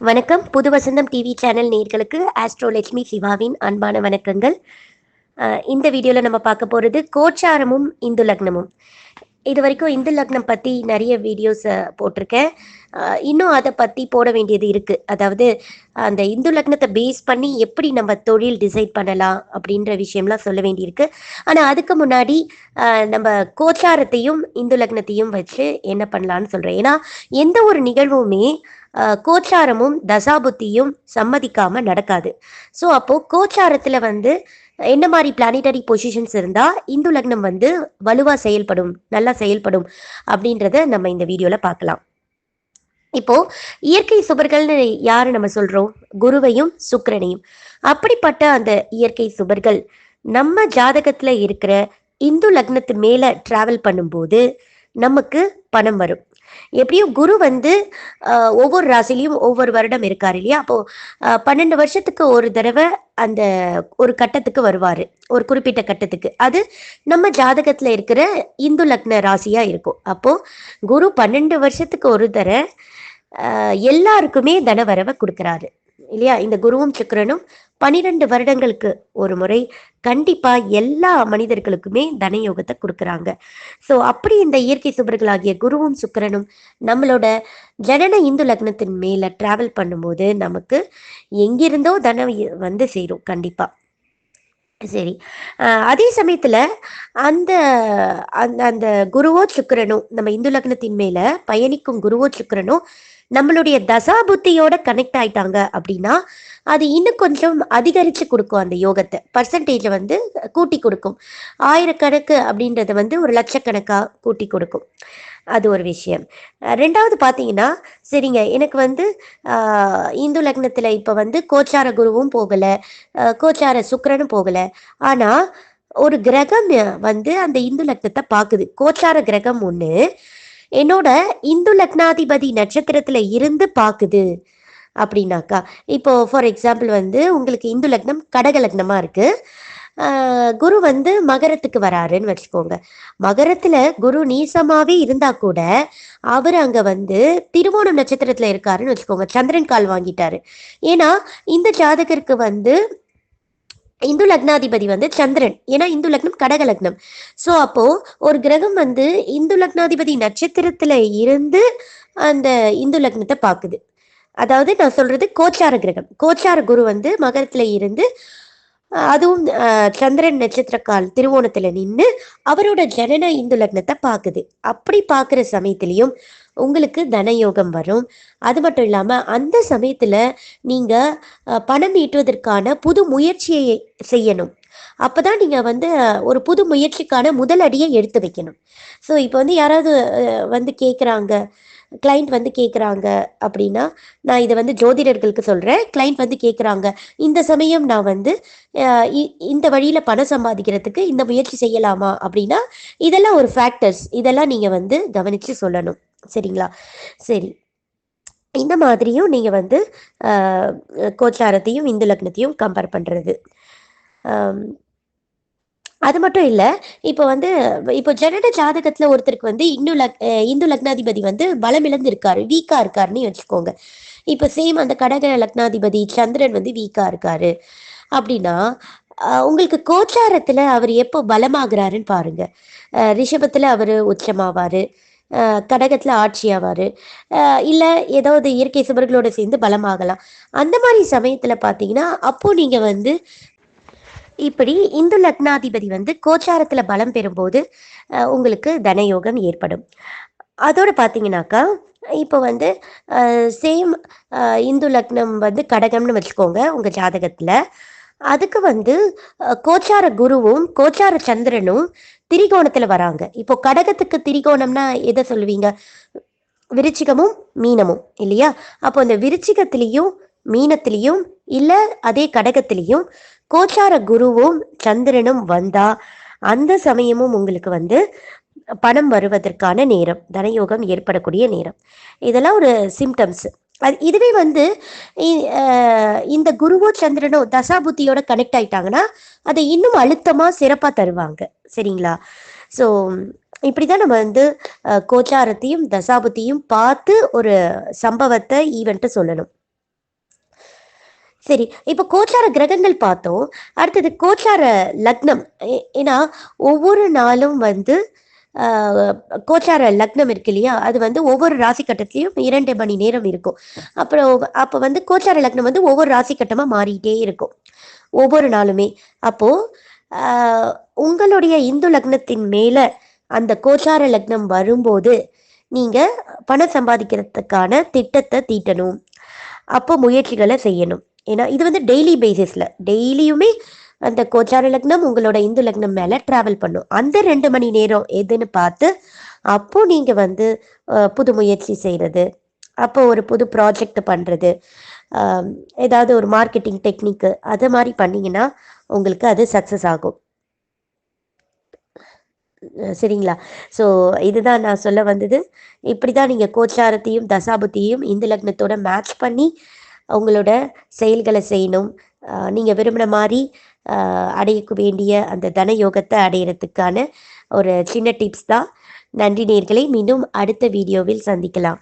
வணக்கம். புது வசந்தம் TV channel நேயர்களுக்கு ஆஸ்ட்ரோலட்சுமி சிவாவின் அன்பான வணக்கங்கள். இந்த வீடியோவில் நம்ம பார்க்க போகிறது கோச்சாரமும் இந்து லக்னமும். இது வரைக்கும் இந்து லக்னம் பற்றி நிறைய வீடியோஸ் போட்டிருக்கேன். இன்னும் அதை பற்றி போட வேண்டியது இருக்குது. அதாவது அந்த இந்து லக்னத்தை பேஸ் பண்ணி எப்படி நம்ம தொழில் டிசைட் பண்ணலாம் அப்படின்ற விஷயம்லாம் சொல்ல வேண்டியிருக்கு. ஆனால் அதுக்கு முன்னாடி நம்ம கோச்சாரத்தையும் இந்து லக்னத்தையும் வச்சு என்ன பண்ணலான்னு சொல்கிறேன். ஏன்னா எந்த ஒரு நிகழ்வுமே கோச்சாரமும் தசாபுத்தியும் சம்மதிக்காம நடக்காது. ஸோ அப்போ கோச்சாரத்துல வந்து என்ன மாதிரி பிளானிட்டரி பொசிஷன்ஸ் இருந்தா இந்து லக்னம் வந்து வலுவா செயல்படும், நல்லா செயல்படும் அப்படின்றத நம்ம இந்த வீடியோல பார்க்கலாம். இப்போ இயற்கை சுபர்கள்னு யாரு நம்ம சொல்றோம்? குருவையும் சுக்கிரனையும். அப்படிப்பட்ட அந்த இயற்கை சுபர்கள் நம்ம ஜாதகத்துல இருக்கிற இந்து லக்னத்து மேல டிராவல் பண்ணும்போது நமக்கு பணம் வரும். எப்படியும் குரு வந்து ஒவ்வொரு ராசிலையும் ஒவ்வொரு வருடம் இருக்காரு இல்லையா? அப்போ 12 வருஷத்துக்கு ஒரு தடவை அந்த ஒரு கட்டத்துக்கு வருவாரு, ஒரு குறிப்பிட்ட கட்டத்துக்கு. அது நம்ம ஜாதகத்துல இருக்கிற இந்து லக்ன ராசியா இருக்கும். அப்போ குரு 12 வருஷத்துக்கு ஒரு தடவை எல்லாருக்குமே தனவரவை கொடுக்குறாரு இல்லையா? இந்த குருவும் சுக்கிரனும் 12 வருடங்களுக்கு ஒரு முறை கண்டிப்பா எல்லா மனிதர்களுக்குமே தனயோகத்தை கொடுக்குறாங்க. ஸோ அப்படி இந்த இயற்கை சுபர்களாகிய குருவும் சுக்கிரனும் நம்மளோட ஜனன இந்து லக்னத்தின் மேல டிராவல் பண்ணும்போது நமக்கு எங்கிருந்தோ தனம் வந்து சேரும் கண்டிப்பா. சரி. அதே சமயத்துல அந்த அந்த அந்த குருவோ சுக்கிரனோ நம்ம இந்து லக்னத்தின் மேல பயணிக்கும் குருவோ சுக்கிரனோ நம்மளுடைய தசா புத்தியோட கனெக்ட் ஆயிட்டாங்க அப்படின்னா அது இன்னும் கொஞ்சம் அதிகரிச்சு கொடுக்கும். அந்த யோகத்தை பர்சன்டேஜை வந்து கூட்டி கொடுக்கும். ஆயிரக்கணக்கு அப்படின்றத வந்து ஒரு லட்சக்கணக்கா கூட்டி கொடுக்கும். அது ஒரு விஷயம். ரெண்டாவது பார்த்தீங்கன்னா, சரிங்க எனக்கு வந்து இந்து லக்னத்தில் இப்போ வந்து கோச்சார குருவும் போகலை, கோச்சார சுக்கிரனும் போகலை. ஆனால் ஒரு கிரகம் வந்து அந்த இந்து லக்னத்தை பார்க்குது. கோச்சார கிரகம் ஒன்று என்னோட இந்து லக்னாதிபதி நட்சத்திரத்தில் இருந்து பார்க்குது அப்படின்னாக்கா, இப்போ ஃபார் எக்ஸாம்பிள் வந்து உங்களுக்கு இந்து லக்னம் கடக லக்னமாக இருக்குது, குரு வந்து மகரத்துக்கு வராருன்னு வச்சுக்கோங்க. மகரத்துல குரு நீசமாவே இருந்தா கூட அவர் அங்க வந்து திருவோணம் நட்சத்திரத்துல இருக்காருன்னு வச்சுக்கோங்க, சந்திரன் கால் வாங்கிட்டாரு. ஏன்னா இந்த ஜாதகருக்கு வந்து இந்து லக்னாதிபதி வந்து சந்திரன், ஏன்னா இந்து லக்னம் கடக லக்னம். ஸோ அப்போ ஒரு கிரகம் வந்து இந்து லக்னாதிபதி நட்சத்திரத்துல இருந்து அந்த இந்து லக்னத்தை பார்க்குது. அதாவது நான் சொல்றது கோச்சார கிரகம், கோச்சார குரு வந்து மகரத்துல இருந்து அதுவும் சந்திரன் நட்சத்திரக்கால் திருவோணத்துல நின்று அவரோட ஜனன இந்து லக்னத்தை பார்க்குது. அப்படி பார்க்குற சமயத்திலையும் உங்களுக்கு தனயோகம் வரும். அது மட்டும் இல்லாம அந்த சமயத்துல நீங்க பணம் ஈட்டுவதற்கான புது முயற்சியை செய்யணும். அப்பதான் நீங்க வந்து ஒரு புது முயற்சிக்கான முதல் அடியை எடுத்து வைக்கணும். ஸோ இப்போ வந்து யாராவது வந்து கேட்குறாங்க, கிளைண்ட் வந்து கேட்குறாங்க அப்படின்னா, நான் இதை வந்து ஜோதிடர்களுக்கு சொல்கிறேன். கிளைண்ட் வந்து கேட்குறாங்க, இந்த சமயம் நான் வந்து இந்த வழியில் பணம் சம்பாதிக்கிறதுக்கு இந்த முயற்சி செய்யலாமா அப்படின்னா, இதெல்லாம் ஒரு ஃபேக்டர்ஸ், இதெல்லாம் நீங்கள் வந்து கவனித்து சொல்லணும். சரிங்களா? சரி. இந்த மாதிரியும் நீங்கள் வந்து கோச்சாரத்தையும் இந்து லக்னத்தையும் கம்பேர் பண்ணுறது. அது மட்டும் இல்லை, இப்போ வந்து இப்போ ஜனன ஜாதகத்தில் ஒருத்தருக்கு வந்து இந்து லக்னாதிபதி வந்து பலமிழந்து இருக்காரு, வீக்காக இருக்காருன்னு வச்சுக்கோங்க. இப்போ சேம் அந்த கடக லக்னாதிபதி சந்திரன் வந்து வீக்காக இருக்காரு அப்படின்னா, உங்களுக்கு கோச்சாரத்தில் அவர் எப்போ பலமாகிறாருன்னு பாருங்க. ரிஷபத்தில் அவர் உச்சமாவார், கடகத்தில் ஆட்சி ஆவார், இல்லை ஏதாவது இயற்கை சுபர்களோட சேர்ந்து பலமாகலாம். அந்த மாதிரி சமயத்தில் பார்த்தீங்கன்னா அப்போ நீங்கள் வந்து இப்படி இந்து லக்னாதிபதி வந்து கோச்சாரத்துல பலம் பெறும்போது உங்களுக்கு தனயோகம் ஏற்படும். அதோட பார்த்தீங்கன்னாக்கா இப்போ வந்து சேம் இந்து லக்னம் வந்து கடகம்னு வச்சுக்கோங்க உங்க ஜாதகத்துல. அதுக்கு வந்து கோச்சார குருவும் கோச்சார சந்திரனும் திரிகோணத்துல வராங்க. இப்போ கடகத்துக்கு திரிகோணம்னா எதை சொல்லுவீங்க? விருச்சிகமும் மீனமும் இல்லையா? அப்போ அந்த விருச்சிகத்திலையும் மீனத்திலையும் இல்லை அதே கடகத்திலையும் கோச்சார குருவும் சந்திரனும் வந்தா அந்த சமயமும் உங்களுக்கு வந்து பணம் வருவதற்கான நேரம், தனயோகம் ஏற்படக்கூடிய நேரம். இதெல்லாம் ஒரு சிம்டம்ஸ். இதுவே வந்து இந்த குருவோ சந்திரனோ தசாபுத்தியோட கனெக்ட் ஆயிட்டாங்கன்னா அதை இன்னும் அழுத்தமா சிறப்பா தருவாங்க. சரிங்களா? ஸோ இப்படிதான் நம்ம வந்து கோச்சாரத்தையும் தசாபுத்தியும் பார்த்து ஒரு சம்பவத்தை ஈவெண்ட்டை சொல்லணும். சரி. இப்ப கோச்சார கிரகங்கள் பார்த்தோம். அடுத்தது கோச்சார லக்னம். ஏன்னா ஒவ்வொரு நாளும் வந்து அ கோச்சார லக்னம் இருக்கு இல்லையா? அது வந்து ஒவ்வொரு ராசி கட்டத்திலயும் 2 மணி நேரம் இருக்கும். அப்புறம் அப்ப வந்து கோச்சார லக்னம் வந்து ஒவ்வொரு ராசி கட்டமா மாறிட்டே இருக்கும். ஒவ்வொரு நாளுமே. அப்போ அ உங்களுடைய இந்து லக்னத்தின் மேல அந்த கோச்சார லக்னம் வரும்போது, நீங்க பணம் சம்பாதிக்கிறதுக்கான திட்டத்த தீட்டணும். அப்போ முயற்சிகள செய்யணும். ஏன்னா, இது வந்து டெய்லி பேசிஸ்ல. டெய்லியுமே அந்த கோச்சார லக்னம் உங்களோட இந்து லக்னம் மேல டிராவல் பண்ணும். அந்த 2 மணி நேரம் எதுன்னு பார்த்து, அப்போ நீங்க வந்து புது முயற்சி செய்றது. அப்போ ஒரு புது ப்ராஜெக்ட் பண்றது. அ ஏதாவது ஒரு மார்க்கெட்டிங் டெக்னிக்கு அது மாரி பண்ணீங்கன்னா, உங்களுக்கு அது சக்சஸ் ஆகும். சரிங்களா? ஸோ இதுதான் நான் சொல்ல வந்தது. இப்படிதான் நீங்க கோச்சாரத்தையும், தசாபுத்தியையும் இந்து லக்னத்தோட மேட்ச் பண்ணி உங்களோட செயல்கள செய்யணும். நீங்க விரும்பின மாரி அ அடையக்கு வேண்டிய அந்த தன யோகத்த அடையறதுக்கான ஒரு சின்ன டிப்ஸ் தான். நன்றி நேயர்களே! மீண்டும் அடுத்த வீடியோவில் சந்திக்கலாம்.